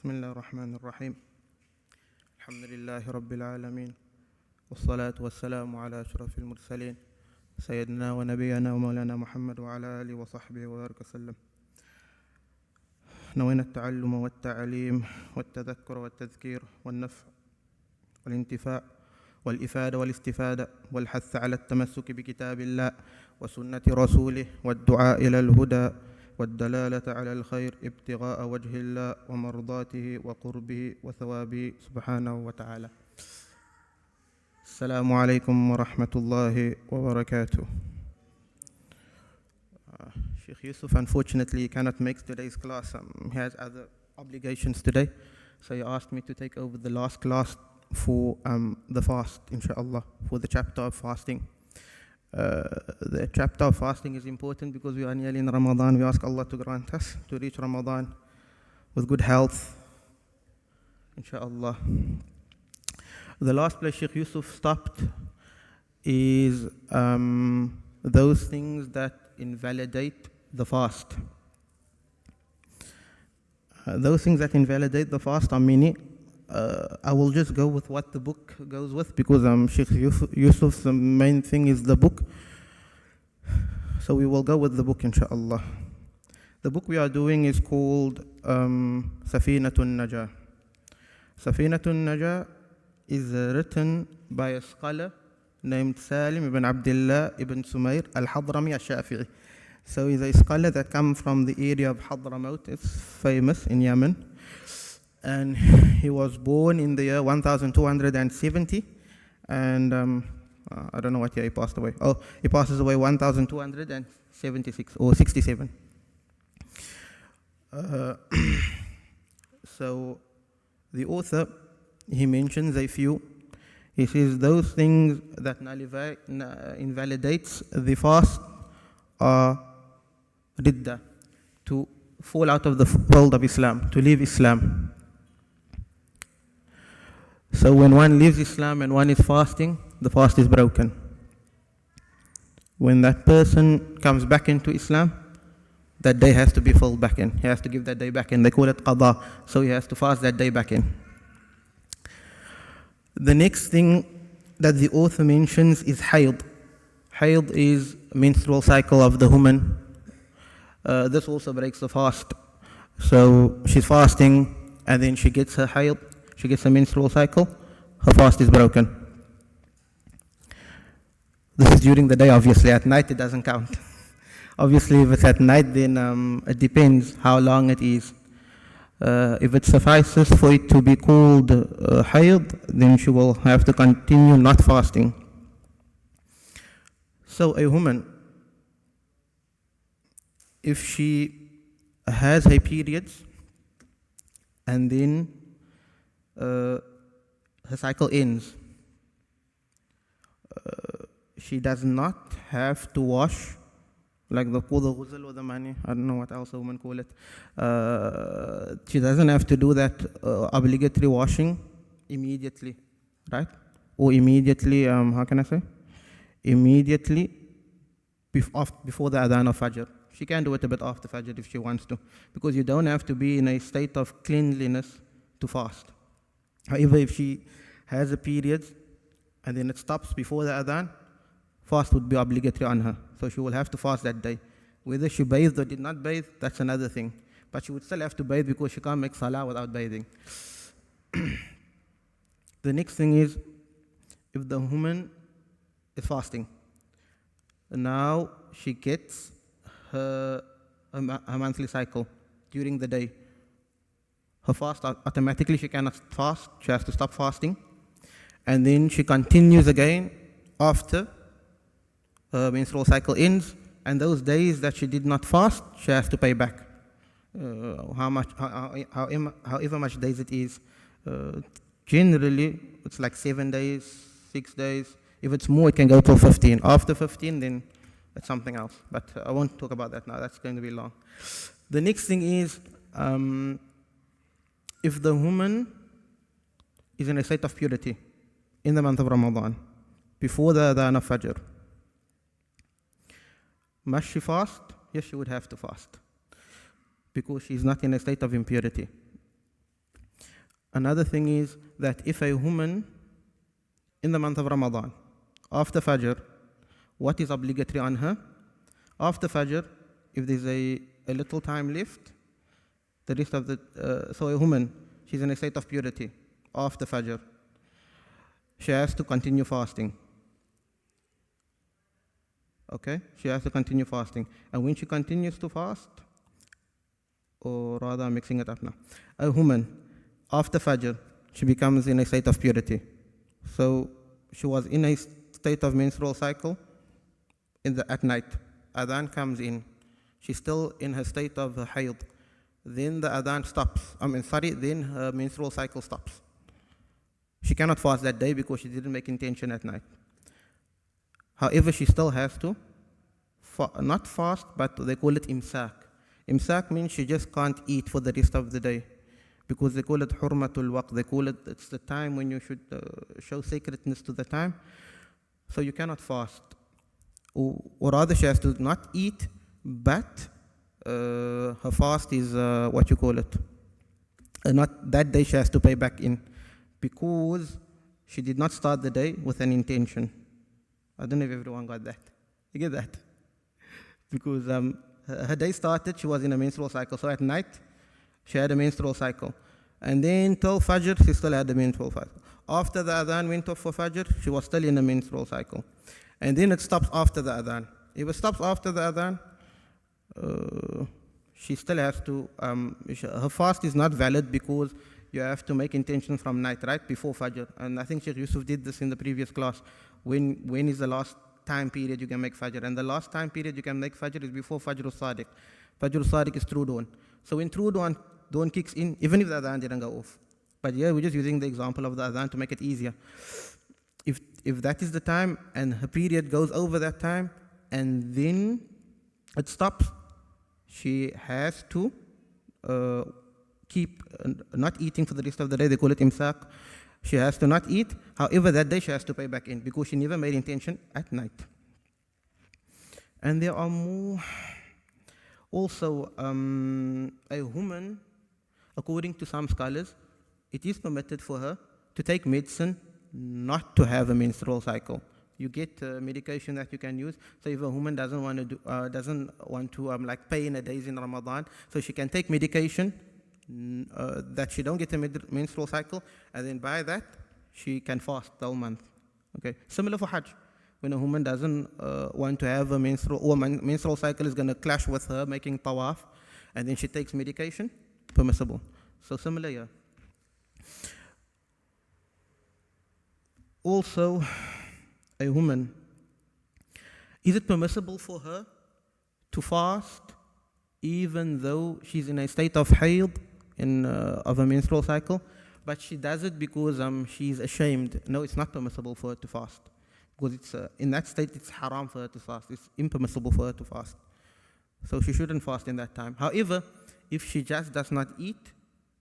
بسم الله الرحمن الرحيم الحمد لله رب العالمين والصلاة والسلام على أشرف المرسلين سيدنا ونبينا ومولانا محمد وعلى آله وصحبه وبارك وسلم. نوينا التعلم والتعليم والتذكر والتذكير والنفع والانتفاع والإفادة والاستفادة والحث على التمسك بكتاب الله وسنة رسوله والدعاء إلى الهدى والدلالة على الخير ابتغاء وجه الله ومرضاته وقربه وثوابه سبحانه وتعالى. السلام عليكم ورحمة الله وبركاته. Sheikh Yusuf unfortunately cannot make today's class. He has other obligations today, so he asked me to take over the last class for the fast, inshallah, for the chapter of fasting. The chapter of fasting is important because we are nearly in Ramadan. We ask Allah to grant us to reach Ramadan with good health, inshallah. The last place Sheikh Yusuf stopped is those things that invalidate the fast. Those things that invalidate the fast are many. I will just go with what the book goes with because Sheikh Yusuf's main thing is the book. So we will go with the book, inshallah. The book we are doing is called AL-NAJA. AL-NAJA is written by a scholar named Salim ibn Abdullah ibn Sumayr al-Hadrami al-Shfi'i. So he's a scholar that comes from the area of Hadramaut. It's famous in Yemen. And he was born in the year 1270, and I don't know what year he passed away. Oh, he passes away 1276 or 67. So the author, he mentions a few. He says those things that invalidates the fast are ridda, to fall out of the fold of Islam, to leave Islam. So when one leaves Islam and one is fasting, the fast is broken. When that person comes back into Islam, that day has to be filled back in. He has to give that day back in. They call it qada. So he has to fast that day back in. The next thing that the author mentions is hayd. Hayd is menstrual cycle of the woman. This also breaks the fast. So she's fasting and then she gets her hayd. She gets a menstrual cycle, her fast is broken. This is during the day, obviously. At night, it doesn't count. Obviously, if it's at night, then it depends how long it is. If it suffices for it to be called hayd, then she will have to continue not fasting. So a woman, if she has her periods and then her cycle ends, she does not have to wash, like the ghusl or the mani, I don't know what else a woman call it. She doesn't have to do that obligatory washing immediately, right? Or immediately, how can I say? Immediately before the adhan of Fajr. She can do it a bit after Fajr if she wants to, because you don't have to be in a state of cleanliness to fast. However, if she has a period and then it stops before the adhan, fast would be obligatory on her. So she will have to fast that day. Whether she bathed or did not bathe, that's another thing. But she would still have to bathe because she can't make salah without bathing. The next thing is, if the woman is fasting, now she gets her monthly cycle during the day. Her fast, automatically she cannot fast, she has to stop fasting. And then she continues again after her menstrual cycle ends, and those days that she did not fast, she has to pay back. However much days it is. Generally, it's like 7 days, 6 days. If it's more, it can go till 15. After 15, then it's something else. But I won't talk about that now, that's going to be long. The next thing is, if the woman is in a state of purity in the month of Ramadan, before the adhan of Fajr, must she fast? Yes, she would have to fast, because she is not in a state of impurity. Another thing is that if a woman in the month of Ramadan, after Fajr, what is obligatory on her? After Fajr, if there's a little time left, the rest of the, so a woman, she's in a state of purity after Fajr, she has to continue fasting. Okay, she has to continue fasting. And when she continues to fast, or rather I'm mixing it up now, a woman, after Fajr, she becomes in a state of purity. So she was in a state of menstrual cycle at night. Adhan comes in. She's still in her state of hayd. Then the adhan stops. Then her menstrual cycle stops. She cannot fast that day because she didn't make intention at night. However, she still has to, not fast, but they call it imsak. Imsak means she just can't eat for the rest of the day, because they call it hurmatul waqt. They call it, it's the time when you should show sacredness to the time. So you cannot fast. Or rather, she has to not eat, but her fast is, not that day she has to pay back in, because she did not start the day with an intention. I don't know if everyone got that. You get that? Because her day started, she was in a menstrual cycle. So at night, she had a menstrual cycle. And then till Fajr, she still had a menstrual cycle. After the adhan went off for Fajr, she was still in a menstrual cycle. And then it stops after the adhan. If it stops after the adhan, she still has to, her fast is not valid because you have to make intention from night, right, before Fajr. And I think Sheikh Yusuf did this in the previous class. When is the last time period you can make Fajr? And the last time period you can make Fajr is before Fajr al-Sadiq. Fajr al-Sadiq is true dawn. So when true dawn kicks in, even if the adhan didn't go off. But yeah, we're just using the example of the adhan to make it easier. If that is the time and her period goes over that time and then it stops, she has to keep not eating for the rest of the day. They call it imsak. She has to not eat. However, that day she has to pay back in because she never made intention at night. And there are more. Also, a woman, according to some scholars, it is permitted for her to take medicine not to have a menstrual cycle. You get medication that you can use. So if a woman doesn't want to like pay in a days in Ramadan, so she can take medication that she don't get a menstrual cycle, and then by that she can fast the whole month. Okay. Similar for Hajj, when a woman doesn't want to have a menstrual cycle is going to clash with her making tawaf, and then she takes medication, permissible. So similar here. Also, a woman, is it permissible for her to fast even though she's in a state of hayd, of a menstrual cycle, but she does it because she's ashamed? No, it's not permissible for her to fast, because it's in that state it's haram for her to fast. It's impermissible for her to fast. So she shouldn't fast in that time. However, if she just does not eat,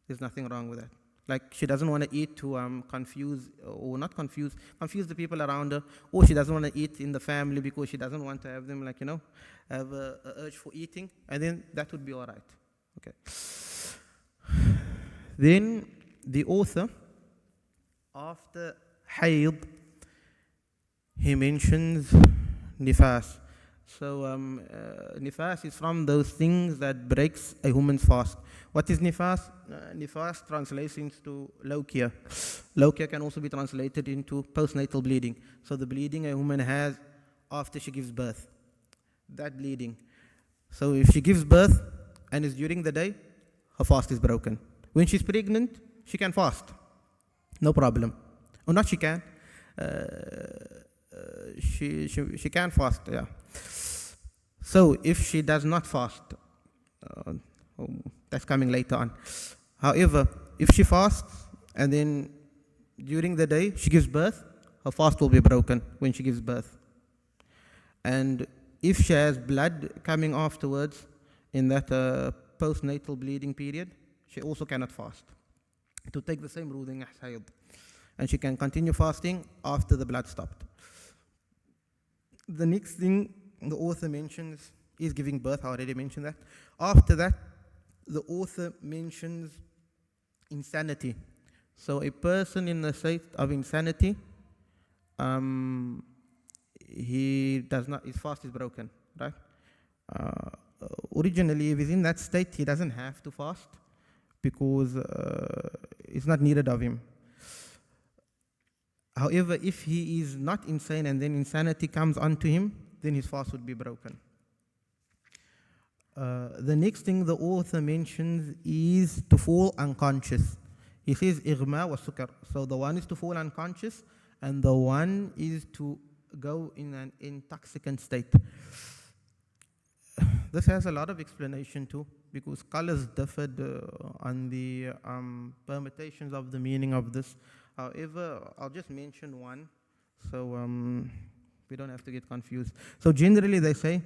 there's nothing wrong with that. Like she doesn't want to eat to confuse the people around her, or she doesn't want to eat in the family because she doesn't want to have them have a urge for eating, and then that would be all right. Okay. Then the author, after hayd, he mentions nifas. So nifas is from those things that breaks a woman's fast. What is nifas? Nifas translates into lawkia. Lawkia can also be translated into postnatal bleeding. So the bleeding a woman has after she gives birth. That bleeding. So if she gives birth and is during the day, her fast is broken. When she's pregnant, she can fast. No problem. Or not she can. She can fast, yeah. So if she does not fast, that's coming later on. However, if she fasts and then during the day she gives birth, her fast will be broken when she gives birth. And if she has blood coming afterwards in that postnatal bleeding period, she also cannot fast. To take the same ruling as hayd. And she can continue fasting after the blood stopped. The next thing the author mentions is giving birth. I already mentioned that. After that, the author mentions insanity. So a person in a state of insanity, he does not, his fast is broken, right? Uh, Originally, if he's in that state, he doesn't have to fast because it's not needed of him. However, if he is not insane and then insanity comes onto him, then his fast would be broken. The next thing the author mentions is to fall unconscious. He says, Ighma wa sukar. So the one is to fall unconscious, and the one is to go in an intoxicant state. This has a lot of explanation too, because scholars differed on the permutations of the meaning of this. However, I'll just mention one, so we don't have to get confused. So generally they say,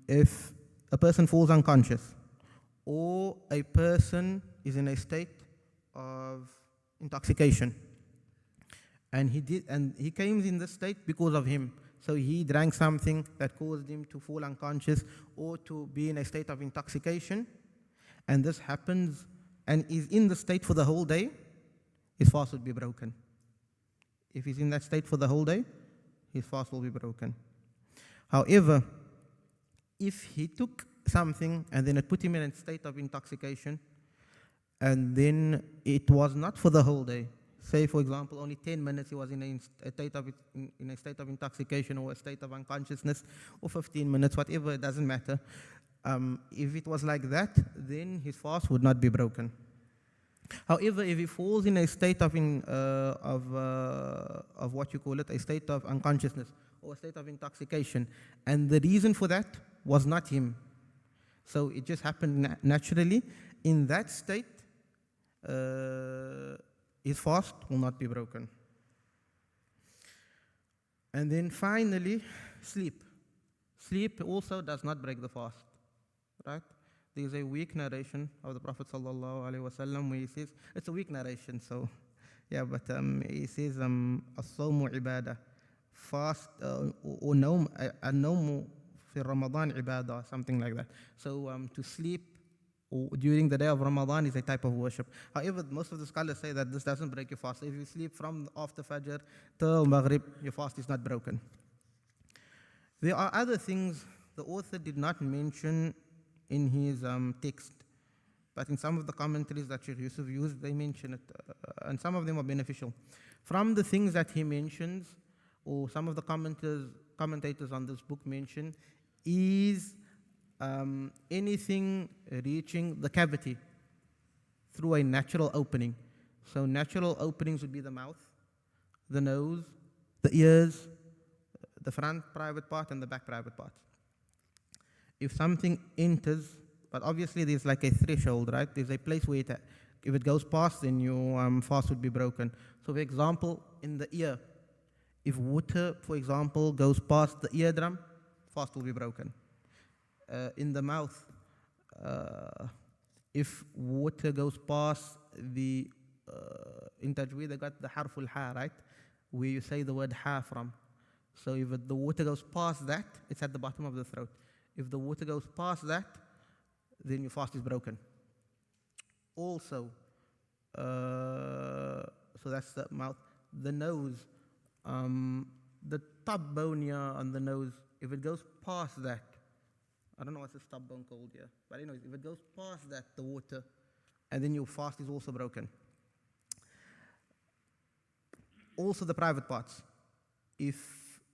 if a person falls unconscious, or a person is in a state of intoxication, and he came in this state because of him. So he drank something that caused him to fall unconscious or to be in a state of intoxication, and this happens and is in the state for the whole day, his fast would be broken. If he's in that state for the whole day, his fast will be broken. However, if he took something and then it put him in a state of intoxication, and then it was not for the whole day, say for example only 10 minutes he was in a state of intoxication or a state of unconsciousness, or 15 minutes, whatever, it doesn't matter. If it was like that, then his fast would not be broken. However, if he falls in a state of what you call it, a state of unconsciousness or a state of intoxication, and the reason for that was not him, so it just happened naturally, in that state, his fast will not be broken. And then finally, sleep. Sleep also does not break the fast, right? There is a weak narration of the Prophet ﷺ where he says, it's a weak narration, so yeah, but he says, as-sawmu ibadah, fast, or nawm, an-nawmu fi Ramadan ibadah, something like that. So to sleep during the day of Ramadan is a type of worship. However, most of the scholars say that this doesn't break your fast. If you sleep from after Fajr till Maghrib, your fast is not broken. There are other things the author did not mention in his text, but in some of the commentaries that Sheikh Yusuf used, they mention it, and some of them are beneficial. From the things that he mentions, or some of the commentators on this book mention, is anything reaching the cavity through a natural opening. So natural openings would be the mouth, the nose, the ears, the front private part and the back private part. If something enters, but obviously there's like a threshold, right? There's a place where if it goes past, then your fast would be broken. So for example, in the ear, if water, for example, goes past the eardrum, fast will be broken. In the mouth, if water goes past the, in Tajweed they got the harful ha, right? Where you say the word ha from. So if the water goes past that, it's at the bottom of the throat. If the water goes past that, then your fast is broken. Also, so that's the mouth. The nose, the top bone here on the nose, if it goes past that, I don't know what's the stub bone called here, but anyways, if it goes past that, the water, and then your fast is also broken. Also the private parts. If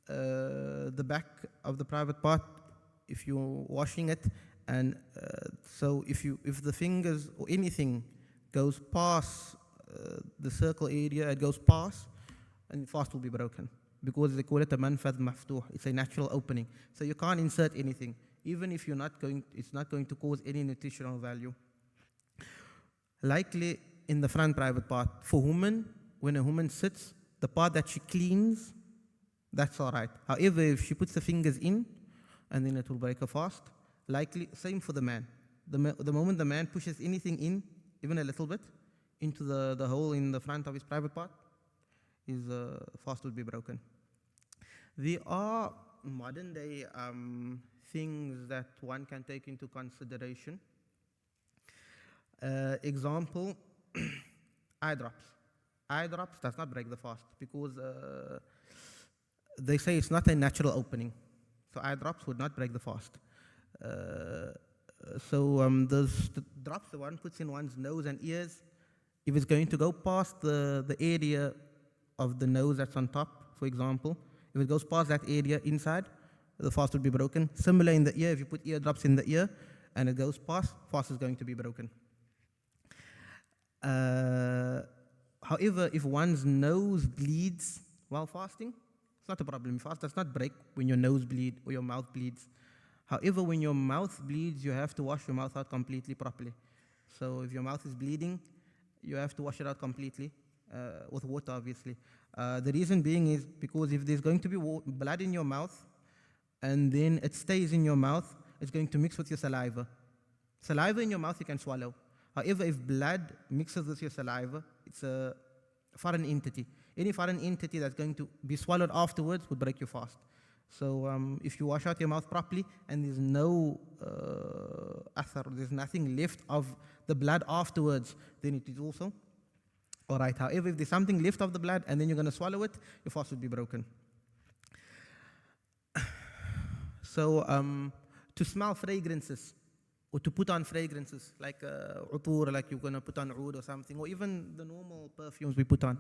the back of the private part, if you're washing it, and so if the fingers or anything goes past the circle area, it goes past, and fast will be broken, because they call it a manfadh maftuh. It's a natural opening, so you can't insert anything, even if you're not going. It's not going to cause any nutritional value. Likely in the front private part, for women, when a woman sits, the part that she cleans, that's all right. However, if she puts the fingers in, and then it will break her fast. Likely, same for the man. The moment the man pushes anything in, even a little bit, into the hole in the front of his private part, his fast will be broken. There are modern day things that one can take into consideration. Example, eye drops. Eye drops does not break the fast because they say it's not a natural opening. So eye drops would not break the fast. Those drops that one puts in one's nose and ears, if it's going to go past the area of the nose that's on top, for example, if it goes past that area inside, the fast would be broken. Similar in the ear, if you put ear drops in the ear and it goes past, fast is going to be broken. However, if one's nose bleeds while fasting, it's not a problem. Fast does not break when your nose bleeds or your mouth bleeds. However, when your mouth bleeds, you have to wash your mouth out completely properly. So if your mouth is bleeding, you have to wash it out completely with water, obviously. The reason being is because if there's going to be blood in your mouth and then it stays in your mouth, it's going to mix with your saliva. Saliva in your mouth you can swallow. However, if blood mixes with your saliva, it's a foreign entity. Any foreign entity that's going to be swallowed afterwards would break your fast. So if you wash out your mouth properly and there's no athar, there's nothing left of the blood afterwards, then it is also all right. However, if there's something left of the blood and then you're going to swallow it, your fast would be broken. So to smell fragrances or to put on fragrances like utur, like you're going to put on oud or something, or even the normal perfumes we put on,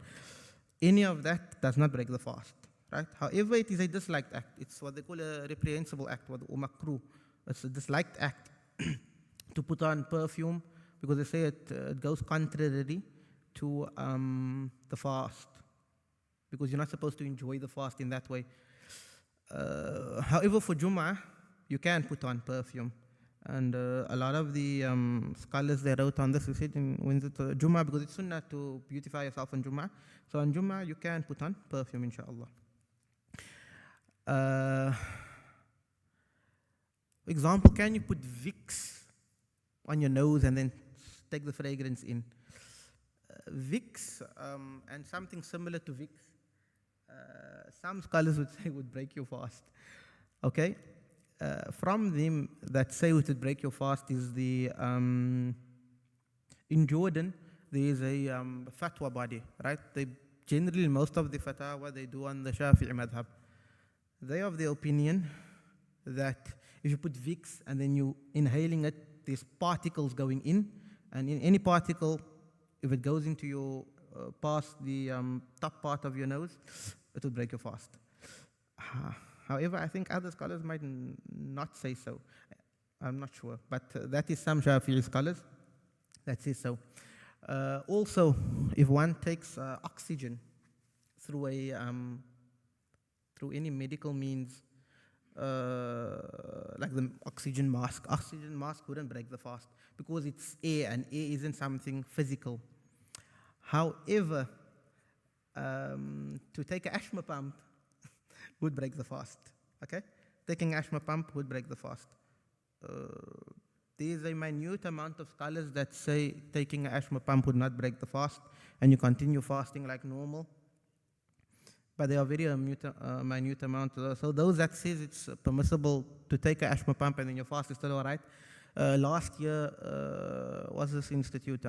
any of that does not break the fast. Right? However, it is a disliked act. It's what they call a reprehensible act, or makruh. It's a disliked act to put on perfume because they say it goes contrary to the fast, because you're not supposed to enjoy the fast in that way. However, for Jum'ah, you can put on perfume. And a lot of the scholars, they wrote on this, we said when it's Jum'ah, because it's sunnah to beautify yourself on Jum'ah. So on Jum'ah, you can put on perfume, inshallah. Example, can you put Vicks on your nose and then take the fragrance in? Vicks and something similar to Vicks, some scholars would say would break your fast. Okay? From them that say it would break your fast is the, in Jordan, there is a fatwa body, right? They generally, most of the fatwa they do on the Shafi'i madhab. They are of the opinion that if you put Vicks and then you inhaling it, there's particles going in, and in any particle, if it goes into your past the top part of your nose, it will break your fast. However, I think other scholars might not say so. I'm not sure, but that is some Shafi'i scholars that say so. Also, if one takes oxygen through a through any medical means, like the oxygen mask wouldn't break the fast because it's air, and air isn't something physical. However, to take an asthma pump would break the fast. Okay, taking asthma pump would break the fast. There is a minute amount of scholars that say taking an asthma pump would not break the fast, and you continue fasting like normal. But they are very minute amount. So those that says it's permissible to take an asthma pump and then your fast is still all right. Last year, was this institute?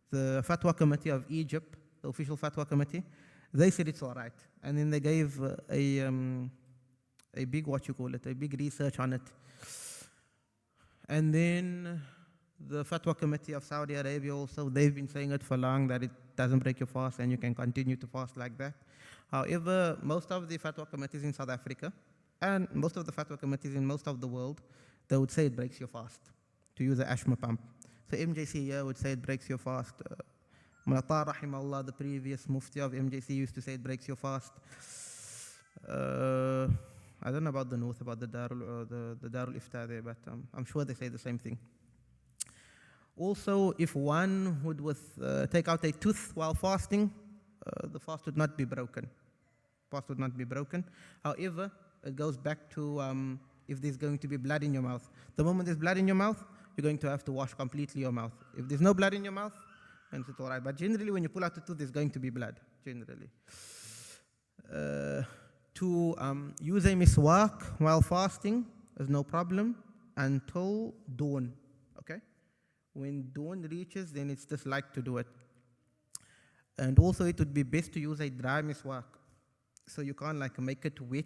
The Fatwa Committee of Egypt, the official Fatwa Committee, they said it's all right. And then they gave a big, a big research on it. And then the Fatwa Committee of Saudi Arabia also, they've been saying it for long that it doesn't break your fast and you can continue to fast like that. However, most of the Fatwa committees in South Africa and most of the Fatwa committees in most of the world, they would say it breaks your fast to use an asthma pump. So MJC here would say it breaks your fast. Mulata rahimahullah, the previous mufti of MJC, used to say it breaks your fast. I don't know about the north, about the Darul or the Darul Ifta there, but I'm sure they say the same thing. Also, if one would take out a tooth while fasting, the fast would not be broken. Fast would not be broken. However, it goes back to if there's going to be blood in your mouth. The moment there's blood in your mouth, you're going to have to wash completely your mouth. If there's no blood in your mouth, then it's all right. But generally, when you pull out the tooth, there's going to be blood, generally. To use a miswak while fasting is no problem until dawn, okay? When dawn reaches, then it's disliked to do it. And also it would be best to use a dry miswak. So you can't like make it wet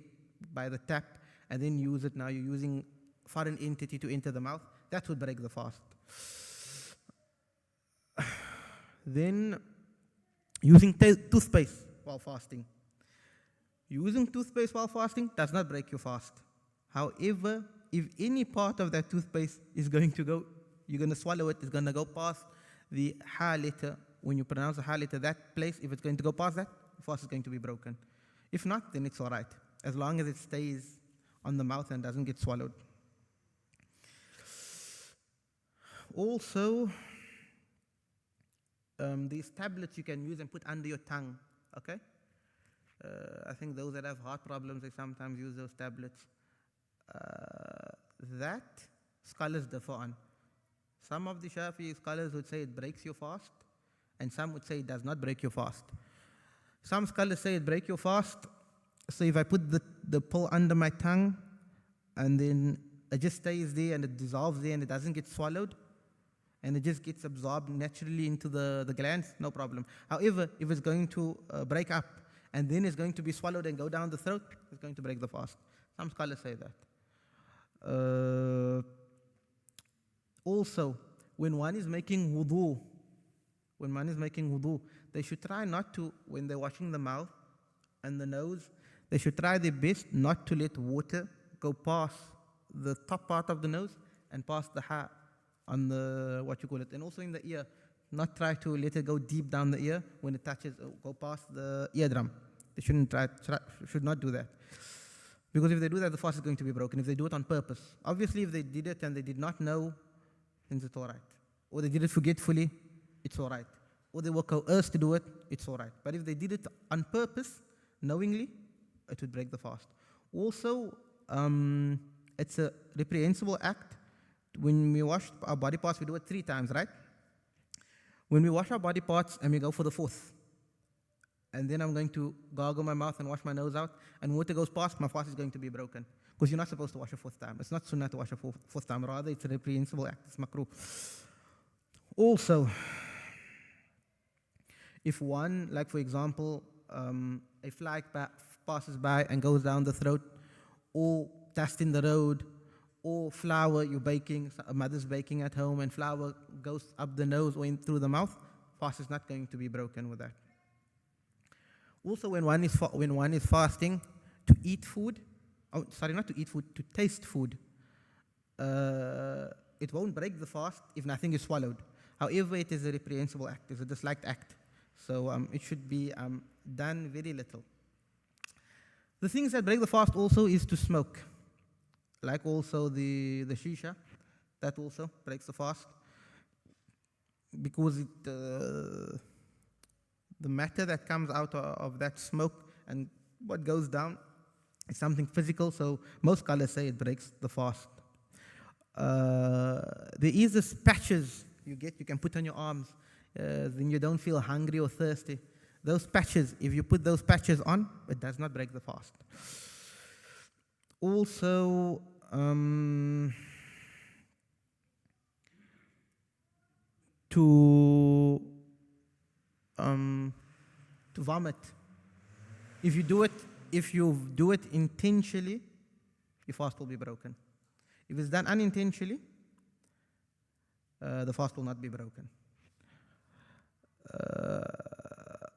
by the tap and then use it. Now you're using foreign entity to enter the mouth. That would break the fast. Then using toothpaste while fasting. Using toothpaste while fasting does not break your fast. However, if any part of that toothpaste is going to go, you're going to swallow it, it's going to go past the ha letter. When you pronounce the ha letter, that place, if it's going to go past that, the fast is going to be broken. If not, then it's all right, as long as it stays on the mouth and doesn't get swallowed. Also, these tablets you can use and put under your tongue, okay? I think those that have heart problems, they sometimes use those tablets. That scholars differ on. Some of the Shafi'i scholars would say it breaks your fast, and some would say it does not break your fast. Some scholars say it breaks your fast. So if I put the pill under my tongue, and then it just stays there and it dissolves there and it doesn't get swallowed, and it just gets absorbed naturally into the glands, no problem. However, if it's going to break up and then it's going to be swallowed and go down the throat, it's going to break the fast. Some scholars say that. Also, when one is making wudu, they should try not to, when they're washing the mouth and the nose, they should try their best not to let water go past the top part of the nose and past the ha on the, and also in the ear. Not try to let it go deep down the ear when it touches, go past the eardrum. They should not do that. Because if they do that, the fast is going to be broken, if they do it on purpose. Obviously, if they did it and they did not know, then it's all right. Or they did it forgetfully, it's all right. Or they were coerced to do it, it's all right. But if they did it on purpose, knowingly, it would break the fast. Also, it's a reprehensible act. When we wash our body parts, we do it 3 times, right? When we wash our body parts and we go for the 4th, and then I'm going to gargle my mouth and wash my nose out, and water goes past, my fast is going to be broken. Because you're not supposed to wash a 4th time. It's not sunnah to wash a 4th time. Rather, it's a reprehensible act. It's makruh. Also, if one, like for example, a fly passes by and goes down the throat, or dust in the road, or flour, you're baking, a mother's baking at home, and flour goes up the nose or in through the mouth, fast is not going to be broken with that. Also, when one is fasting, to eat food, to taste food, it won't break the fast if nothing is swallowed. However, it is a reprehensible act, it's a disliked act. So it should be done very little. The things that break the fast also is to smoke, like also the shisha, that also breaks the fast, because the matter that comes out of that smoke and what goes down is something physical, so most scholars say it breaks the fast. There is this patches you can put on your arms, then you don't feel hungry or thirsty. Those patches, if you put those patches on, it does not break the fast. Also, to vomit. If you do it intentionally, your fast will be broken. If it's done unintentionally, the fast will not be broken.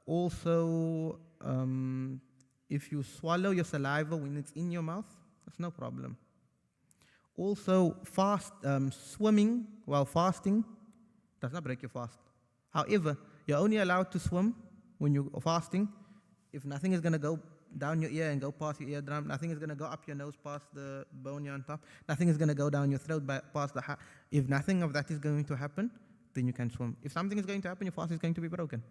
Also, if you swallow your saliva when it's in your mouth, that's no problem. Also, swimming while fasting does not break your fast. However, you're only allowed to swim when you're fasting if nothing is going to go down your ear and go past your eardrum, nothing is going to go up your nose past the bone here on top, nothing is going to go down your throat past the heart. If nothing of that is going to happen, then you can swim. If something is going to happen, your fast is going to be broken.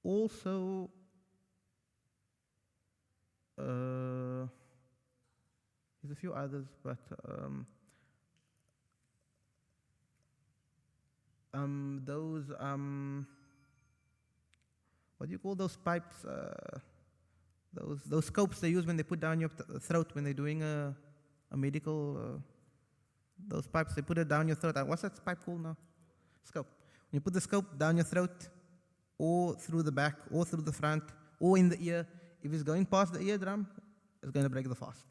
Also, there's a few others, but those what do you call those pipes? Those scopes they use when they put down your throat when they're doing a medical. Those pipes they put it down your throat. What's that pipe called now? Scope. You put the scope down your throat, or through the back, or through the front, or in the ear. If it's going past the eardrum, it's going to break the fast.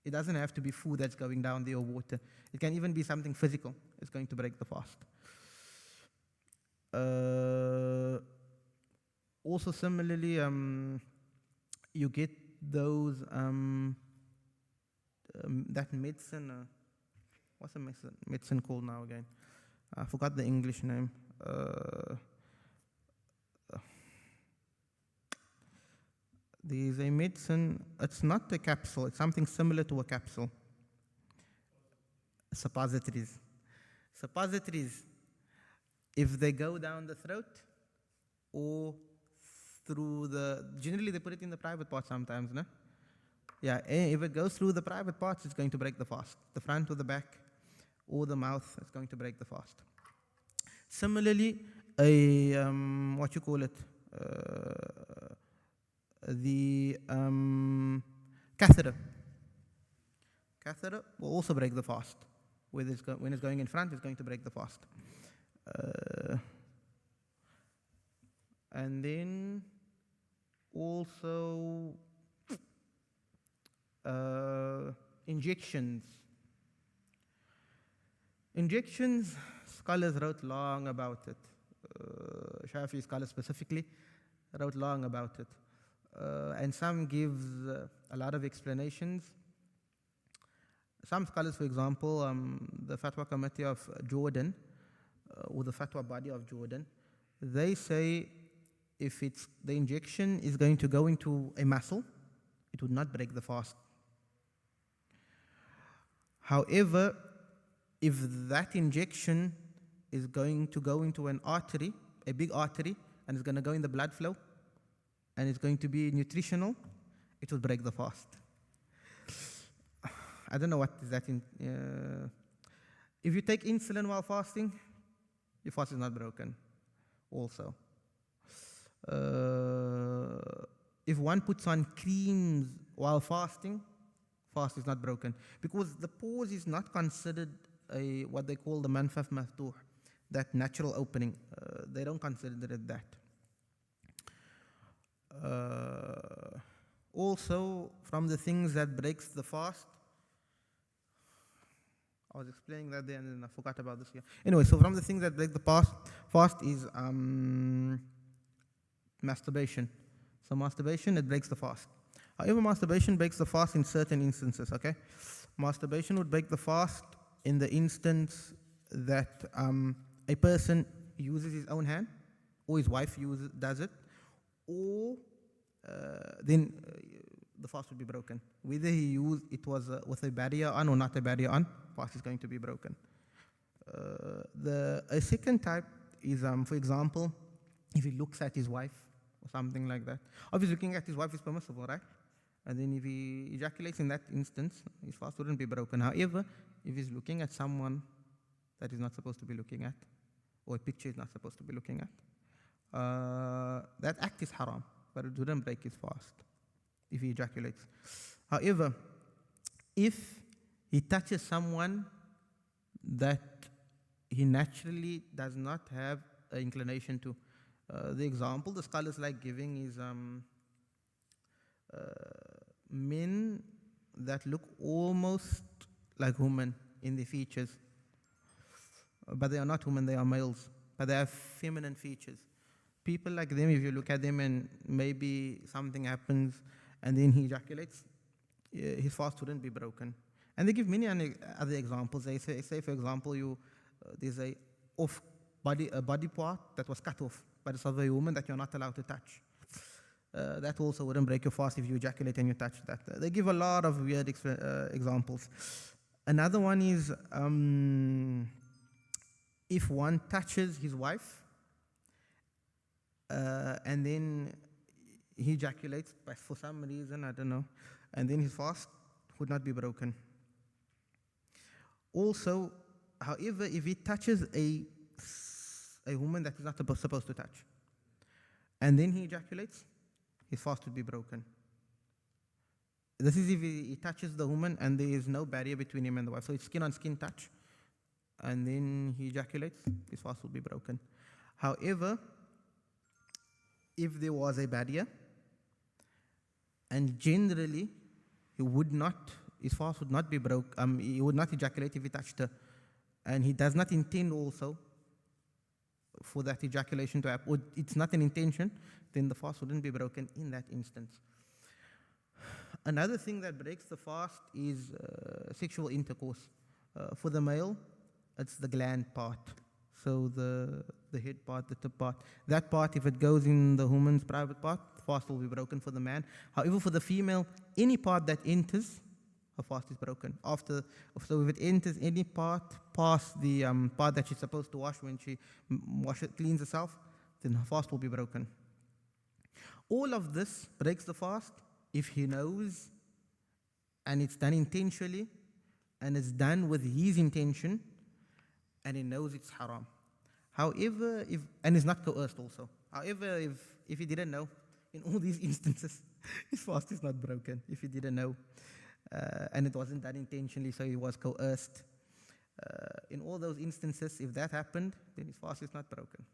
It doesn't have to be food that's going down there or water. It can even be something physical. It's going to break the fast. Also similarly, you get those, that medicine, what's the medicine called now again? I forgot the English name. There's a medicine, it's not a capsule, it's something similar to a capsule. Suppositories. Suppositories, if they go down the throat or through generally they put it in the private part sometimes, no? Yeah, if it goes through the private parts, it's going to break the fast. The front or the back or the mouth, it's going to break the fast. Similarly, the catheter. Catheter will also break the fast. When it's going in front, it's going to break the fast. And then also injections. Injections, scholars wrote long about it. Shafi'i scholars specifically wrote long about it. And some gives a lot of explanations. Some scholars, for example, the Fatwa Committee of Jordan, or the Fatwa Body of Jordan, they say if the injection is going to go into a muscle, it would not break the fast. However, if that injection is going to go into an artery, a big artery, and it's going to go in the blood flow, and it's going to be nutritional, it will break the fast. I don't know what is that if you take insulin while fasting, your fast is not broken also. If one puts on creams while fasting, fast is not broken, because the pause is not considered what they call the manfaf maftuh, that natural opening. They don't consider it that. Also, from the things that breaks the fast, I was explaining that there and then I forgot about this here. Anyway, so from the things that break the fast is masturbation. So masturbation, it breaks the fast. However, masturbation breaks the fast in certain instances, okay? Masturbation would break the fast in the instance that a person uses his own hand, or his wife does it, or then the fast would be broken. Whether he used it was with a barrier on or not a barrier on, fast is going to be broken. A second type is, for example, if he looks at his wife or something like that. Obviously, looking at his wife is permissible, right? And then if he ejaculates in that instance, his fast wouldn't be broken. However, if he's looking at someone that he's not supposed to be looking at, or a picture he's not supposed to be looking at, that act is haram, but it wouldn't break his fast if he ejaculates. However, if he touches someone that he naturally does not have an inclination to, the example the scholars like giving is men that look almost like women in their features, but they are not women, they are males, but they have feminine features. People like them, if you look at them and maybe something happens and then he ejaculates, his fast wouldn't be broken. And they give many other examples. They say for example, there's a body part that was cut off, but it's of a woman that you're not allowed to touch. That also wouldn't break your fast if you ejaculate and you touch that. They give a lot of weird examples. Another one is if one touches his wife and then he ejaculates, but for some reason, I don't know, and then his fast would not be broken. Also, however, if he touches a woman that is not supposed to touch, and then he ejaculates, his fast would be broken. This is if he touches the woman and there is no barrier between him and the wife. So it's skin on skin touch. and then he ejaculates, his fast will be broken. However, if there was a barrier, and generally his fast would not be broke, he would not ejaculate if he touched her, and he does not intend also for that ejaculation to happen, or it's not an intention, then the fast wouldn't be broken in that instance. Another thing that breaks the fast is sexual intercourse. For the male, it's the gland part. So the head part, the tip part. That part, if it goes in the woman's private part, the fast will be broken for the man. However, for the female, any part that enters, her fast is broken. So if it enters any part past the part that she's supposed to wash when she cleans herself, then her fast will be broken. All of this breaks the fast if he knows, and it's done intentionally, and it's done with his intention, and he knows it's haram. However, and it's not coerced also. However, if he didn't know, in all these instances, his fast is not broken. If he didn't know, and it wasn't done intentionally, so he was coerced. In all those instances, if that happened, then his fast is not broken.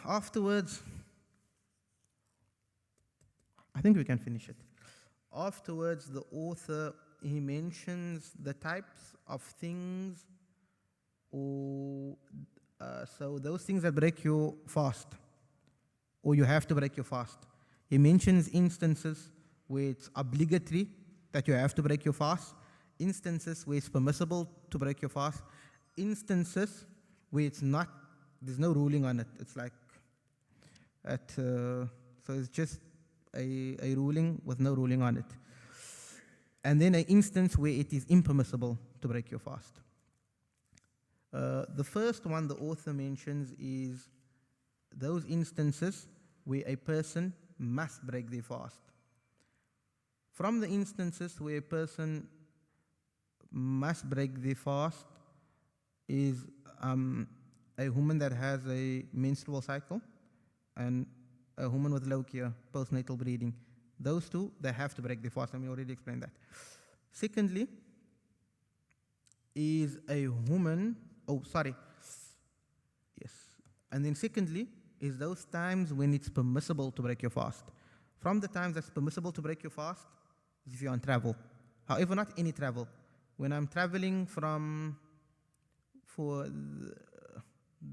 Afterwards, I think we can finish it. Afterwards, the author, he mentions the types of things, so those things that break your fast, or you have to break your fast. He mentions instances where it's obligatory that you have to break your fast, instances where it's permissible to break your fast, instances where it's not, there's no ruling on it. It's like, so it's just a ruling with no ruling on it. And then an instance where it is impermissible to break your fast. The first one the author mentions is those instances where a person must break their fast. From the instances where a person must break their fast is a woman that has a menstrual cycle and a woman with low-care, postnatal bleeding. Those two, they have to break the fast, and we already explained that. Secondly, is a woman, and then secondly, is those times when it's permissible to break your fast. From the times that's permissible to break your fast, is if you're on travel. However, not any travel. When I'm traveling for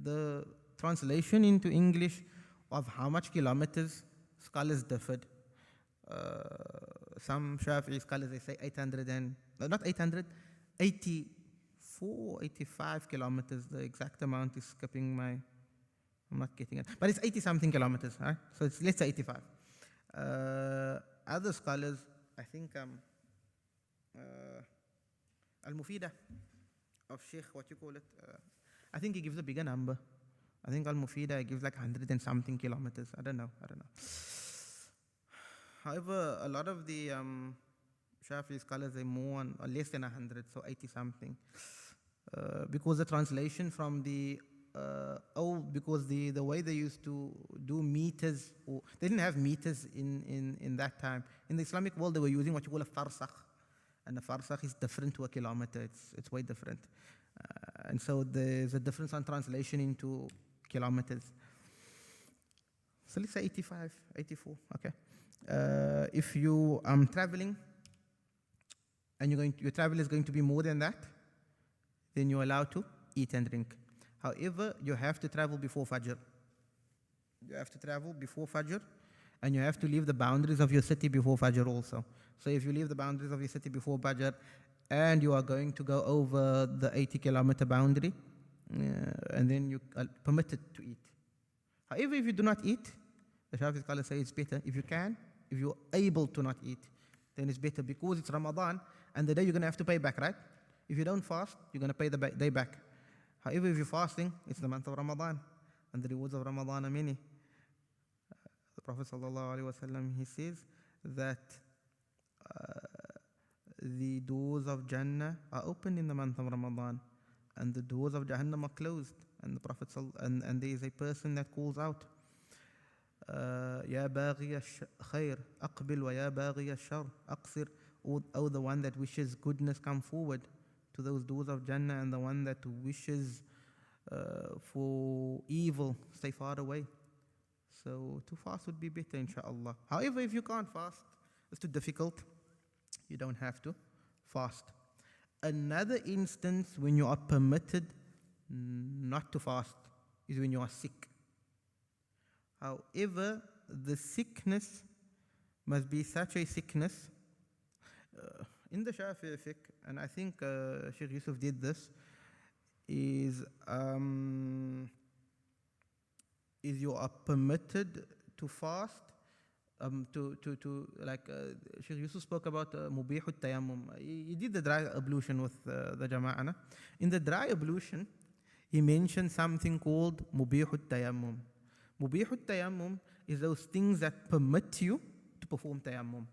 the translation into English of how much kilometers, scholars differed. Some Shafi'i scholars, they say 84, 85 kilometers. The exact amount is skipping my, I'm not getting it. But it's 80 something kilometers, right? So let's say 85. Other scholars, I think Al-Mufida of Sheikh, what you call it? I think he gives a bigger number. I think Al-Mufida gives like 100 and something kilometers. I don't know. However, a lot of the Shafi'i scholars are more on, or less than 100, so 80 something. Because the translation from the because the way they used to do meters, or they didn't have meters in that time. In the Islamic world, they were using what you call a farsakh. And a farsakh is different to a kilometer. It's way different. And so there's a difference on translation into kilometers. So let's say 85, 84, okay. If you are traveling and your travel is going to be more than that, then you're allowed to eat and drink. However, you have to travel before Fajr. You have to travel before Fajr, and you have to leave the boundaries of your city before Fajr also. So if you leave the boundaries of your city before Fajr, and you are going to go over the 80-kilometer boundary, and then you are permitted to eat. However, if you do not eat, the Shafi'i scholars say it's better. If you're able to not eat, then it's better because it's Ramadan, and the day you're going to have to pay back, right? If you don't fast, you're going to pay the day back. However, if you're fasting, it's the month of Ramadan, and the rewards of Ramadan are many. The Prophet ﷺ, he says that the doors of Jannah are open in the month of Ramadan, and the doors of Jahannam are closed. And the Prophet and there is a person that calls out, Ya baghi khair, aqbil wa ya baghi shar, aqsir. O the one that wishes goodness, come forward. to those doors of Jannah, and the one that wishes for evil, stay far away. So to fast would be better, inshallah. However, if you can't fast, it's too difficult, you don't have to fast. Another instance when you are permitted not to fast is when you are sick. However, the sickness must be such a sickness. In the Shafi'i fiqh, and I think Sheikh Yusuf did this, is you are permitted to fast, like Sheikh Yusuf spoke about mubihut tayammum. He did the dry ablution with the jama'ana. In the dry ablution, he mentioned something called mubihut tayammum. Mubihut tayammum is those things that permit you to perform tayammum.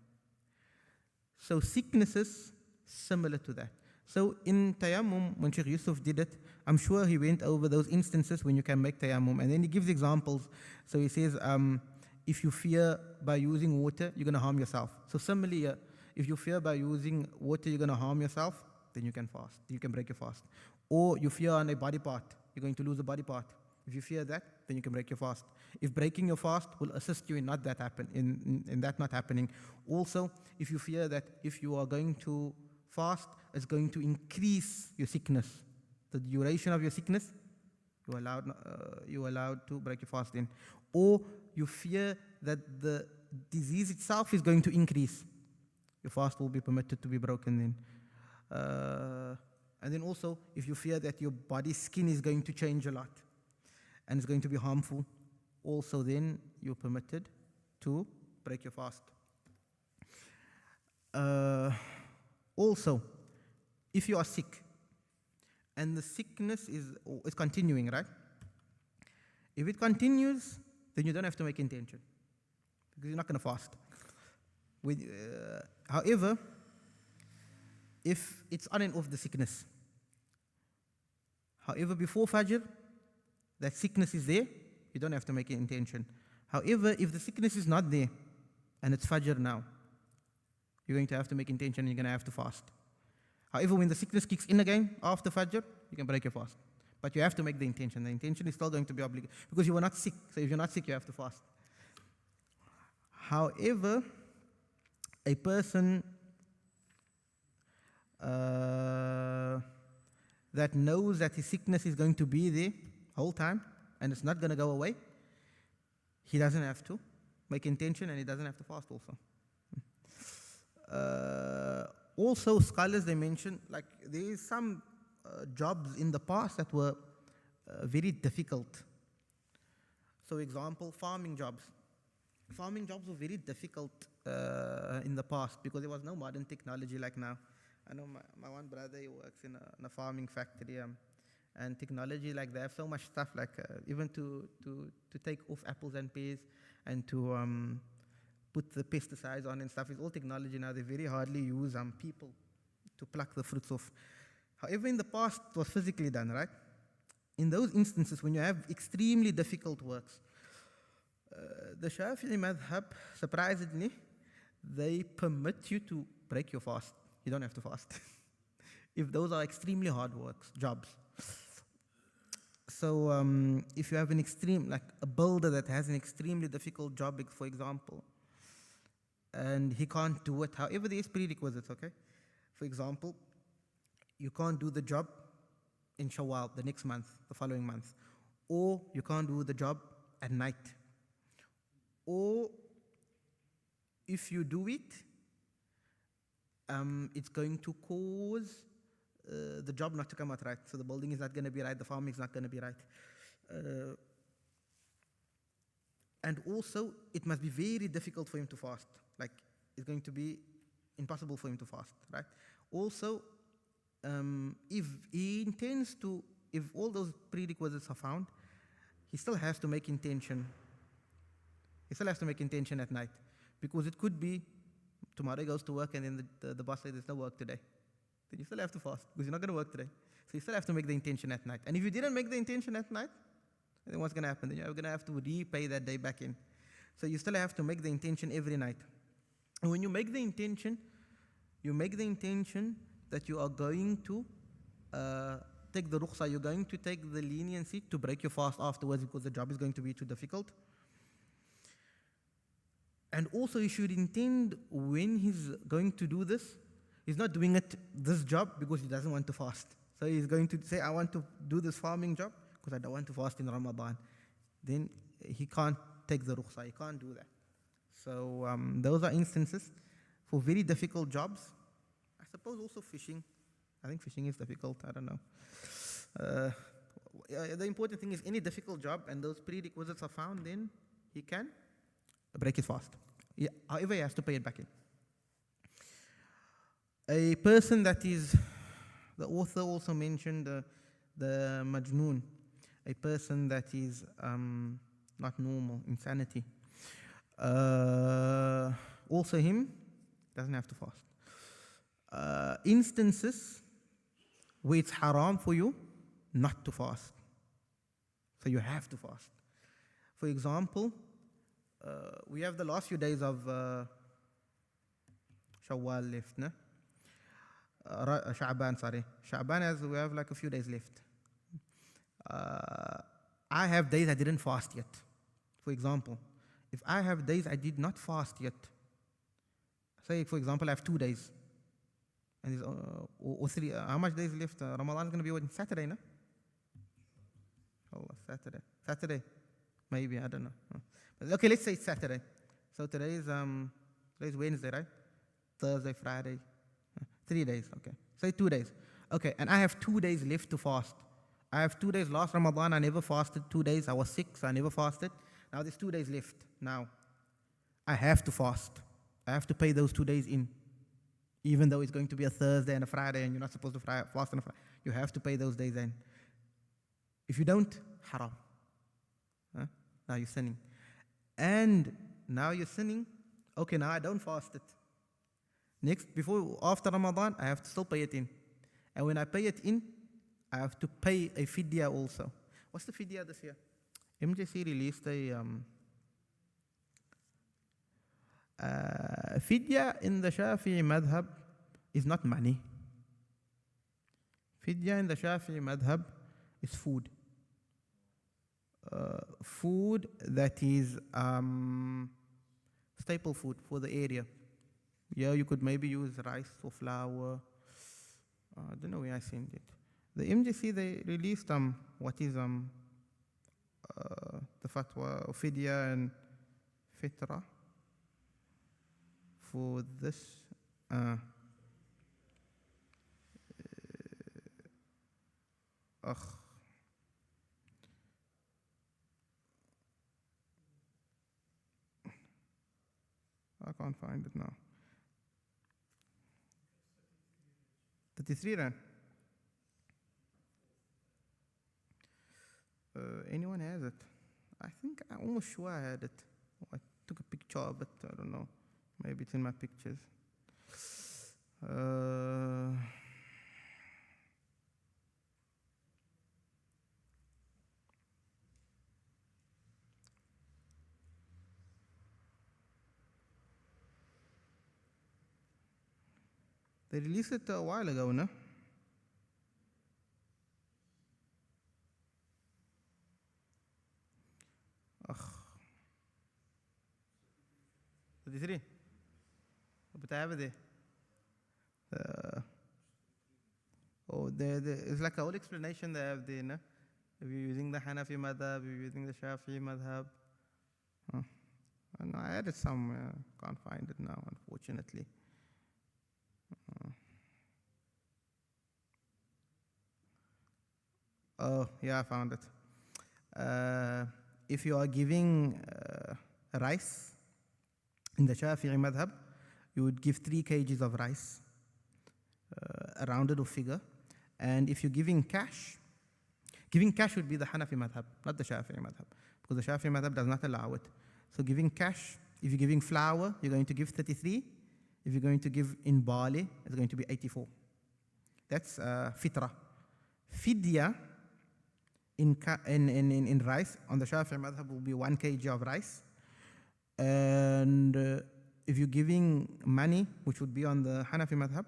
So sicknesses similar to that. So in tayammum, when Sheikh Yusuf did it, I'm sure he went over those instances when you can make tayammum, and then he gives examples. So he says, if you fear by using water, you're going to harm yourself. So similarly, if you fear by using water, you're going to harm yourself, then you can fast. You can break your fast. Or you fear on a body part, you're going to lose a body part. If you fear that, then you can break your fast. If breaking your fast will assist you in not that happen, in that not happening. Also, if you fear that if you are going to fast, it's going to increase your sickness, the duration of your sickness, you're allowed to break your fast in. Or you fear that the disease itself is going to increase, your fast will be permitted to be broken in. And then also, if you fear that your body's skin is going to change a lot and it's going to be harmful, also then you're permitted to break your fast. Also, if you are sick and the sickness is continuing, right? If it continues, then you don't have to make intention because you're not going to fast. However, if it's on and off the sickness, however, before Fajr, that sickness is there, you don't have to make an intention. However, if the sickness is not there and it's Fajr now, you're going to have to make intention and you're going to have to fast. However, when the sickness kicks in again after Fajr, you can break your fast. But you have to make the intention. The intention is still going to be obligatory because you were not sick. So if you're not sick, you have to fast. However, a person that knows that his sickness is going to be there the whole time and it's not going to go away, he doesn't have to make intention and he doesn't have to fast also. Also, scholars, they mention, like, there is some jobs in the past that were very difficult. So, example, farming jobs. Farming jobs were very difficult in the past because there was no modern technology like now. I know my one brother, he works in a farming factory, and technology, like, they have so much stuff, like even to take off apples and pears and to put the pesticides on and stuff. It's all technology now. They very hardly use people to pluck the fruits off. However, in the past, it was physically done, right? In those instances, when you have extremely difficult works, the Shafi'i madhab, surprisingly, they permit you to break your fast. You don't have to fast. If those are extremely hard works, jobs. So if you have an extreme, like a builder that has an extremely difficult job, for example, and he can't do it, however, there is prerequisites, okay? For example, you can't do the job in Shawwal, the next month, the following month. Or you can't do the job at night. Or if you do it, it's going to cause the job not to come out right. So the building is not going to be right, the farming is not going to be right. And also, it must be very difficult for him to fast. Like, it's going to be impossible for him to fast, right? Also, if he intends to, if all those prerequisites are found, he still has to make intention. He still has to make intention at night. Because it could be, tomorrow he goes to work and then the boss says there's no work today. Then you still have to fast because you're not going to work today. So you still have to make the intention at night. And if you didn't make the intention at night, then what's going to happen? Then you're going to have to repay that day back in. So you still have to make the intention every night. And when you make the intention that you are going to take the rukhsa, you're going to take the leniency to break your fast afterwards because the job is going to be too difficult. And also you should intend when he's going to do this, he's not doing this job because he doesn't want to fast. So he's going to say, I want to do this farming job because I don't want to fast in Ramadan. Then he can't take the rukhsa, he can't do that. So those are instances for very difficult jobs. I suppose also fishing. I think fishing is difficult, I don't know. The important thing is any difficult job and those prerequisites are found, then he can break his fast. Yeah, however, he has to pay it back in. A person that is, the author also mentioned the majnoon, a person that is not normal, insanity. Also him doesn't have to fast. Instances where it's haram for you not to fast. So you have to fast. For example, we have the last few days of Shawwal left, no? Sha'ban, sorry. Sha'ban, we have like a few days left. I have days I didn't fast yet. For example, if I have days I did not fast yet, say for example I have 2 days, and or 3, how much days left? Ramadan is going to be what, Saturday, no? Oh, Saturday, maybe, I don't know. But okay, let's say it's Saturday. So today is Wednesday, right? Thursday, Friday, 3 days, okay. Say 2 days. Okay, and I have 2 days left to fast. I have 2 days last Ramadan, I never fasted 2 days. I was sick, so I never fasted. Now there's 2 days left. Now, I have to fast. I have to pay those 2 days in. Even though it's going to be a Thursday and a Friday and you're not supposed to fast on a Friday. You have to pay those days in. If you don't, haram. Huh? Now you're sinning. And now you're sinning. Okay, now I don't fast it. Next, after Ramadan, I have to still pay it in. And when I pay it in, I have to pay a fidya also. What's the fidya this year? MJC released a fidya in the Shafi'i madhab is not money. Fidya in the Shafi'i madhab is food. Food that is staple food for the area. Yeah, you could maybe use rice or flour. I don't know where I seen it. The MJC, they released what is the fatwa of fidya and fitra for this. I can't find it now. 33 rand. Anyone has it? I think I'm almost sure I had it. I took a picture of it, I don't know. Maybe it's in my pictures. They released it a while ago, no? Three. But I have it there. It's like a whole explanation they have there, no? If you're using the Hanafi madhab, if you're using the Shafi'i madhab. I had it somewhere. Can't find it now, unfortunately. Oh, yeah, I found it. If you are giving rice in the Shafi'i madhab, you would give 3 kgs of rice, a rounded off figure. And if you're giving cash would be the Hanafi madhab, not the Shafi'i madhab, because the Shafi'i madhab does not allow it. So giving cash, if you're giving flour, you're going to give 33. If you're going to give in barley, it's going to be 84. That's fitra. Fidya in rice, on the Shafi'i madhab, will be 1 kg of rice. And if you're giving money, which would be on the Hanafi madhab,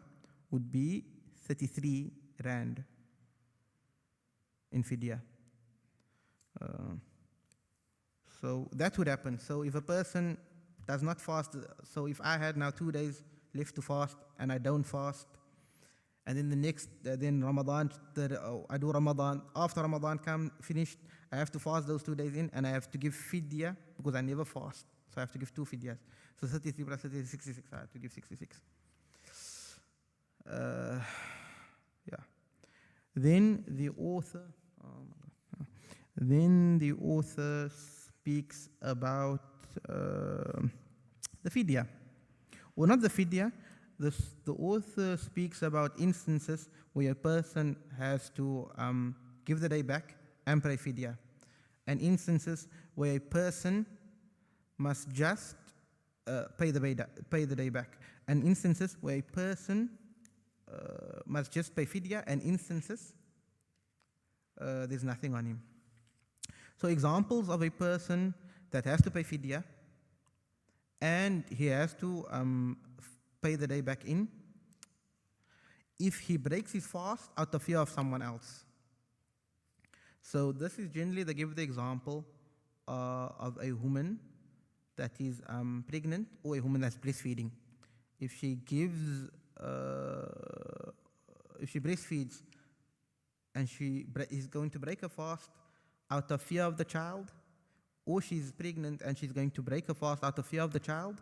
would be 33 rand. in fidya. So that would happen. So if a person does not fast, so if I had now 2 days left to fast and I don't fast, and then the next, then Ramadan, I do Ramadan, after Ramadan finished, I have to fast those 2 days in, and I have to give fidya because I never fast. So I have to give 2 fidyas. So 33 plus 30 is 66. I have to give 66. Yeah. Then the author, speaks about the fidya. Well, not the fidya. The author speaks about instances where a person has to give the day back and pay fidya, and instances where a person must just pay the day back, and instances where a person must just pay fidya, and instances there's nothing on him. So examples of a person that has to pay fidya and he has to pay the day back in if he breaks his fast out of fear of someone else. So this is generally, they give the example of a woman that is pregnant or a woman that's breastfeeding. If she breastfeeds and she is going to break her fast out of fear of the child, or she's pregnant and she's going to break her fast out of fear of the child,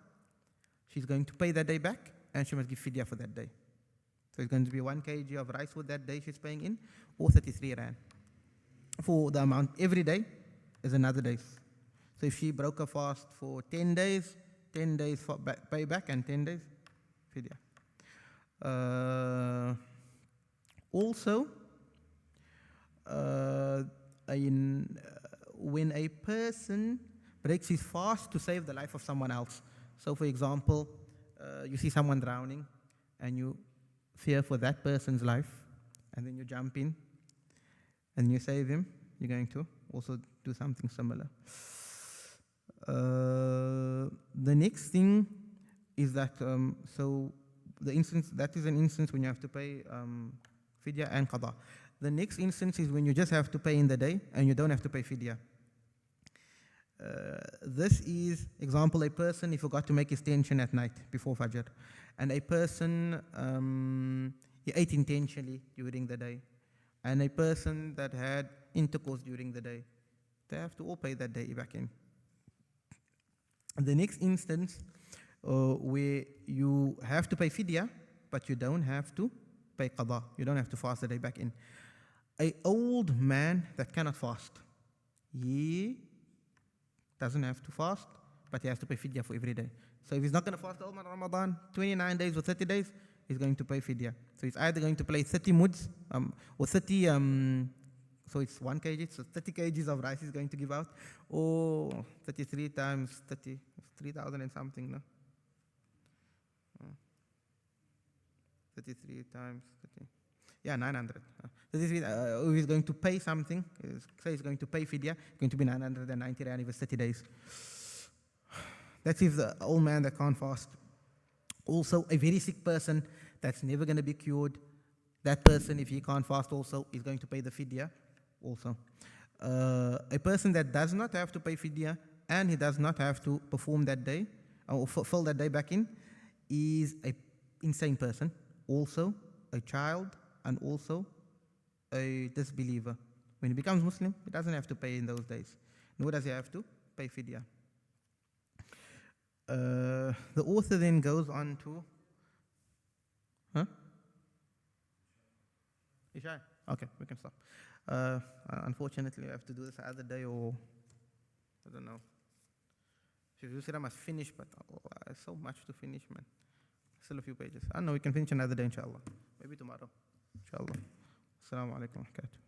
she's going to pay that day back and she must give fidya for that day. So it's going to be 1 kg of rice for that day she's paying in, or 33 rand. For the amount every day is another day. So if she broke her fast for 10 days, 10 days for pay back and 10 days fidya. Also, when a person breaks his fast to save the life of someone else. So for example, you see someone drowning and you fear for that person's life, and then you jump in and you save him, you're going to also do something similar. The next thing is that, so the instance, that is an instance when you have to pay fidya and qada. The next instance is when you just have to pay in the day and you don't have to pay fidya. This is, example, a person he forgot to make his tension at night before Fajr, and a person he ate intentionally during the day, and a person that had intercourse during the day. They have to all pay that day back in. The next instance where you have to pay fidya, but you don't have to pay qada. You don't have to fast the day back in. An old man that cannot fast, he doesn't have to fast, but he has to pay fidya for every day. So if he's not going to fast all Ramadan, 29 days or 30 days, he's going to pay fidya. So he's either going to pay 30 muds or 30, so it's 1 kg, so 30 kgs of rice he's going to give out, or 33 times 30, 3,000 and something, no? 33 times 30. Yeah, 900. He's going to pay something. Say he's going to pay fidya, going to be 990 rand if it's 30 days. That's if the old man that can't fast. Also, a very sick person that's never going to be cured, that person, if he can't fast also, is going to pay the fidya also. A person that does not have to pay fidya and he does not have to perform that day or fulfill that day back in is an insane person, also a child, and also a disbeliever. When he becomes Muslim, he doesn't have to pay in those days, nor does he have to pay fidya. The author then goes on to, Isha? Okay, we can stop. Unfortunately, we have to do this other day, or I don't know. I must finish, but there's so much to finish, man. Still a few pages. I know we can finish another day, inshallah. Maybe tomorrow, inshallah. Assalamu alaikum wa barakatuh.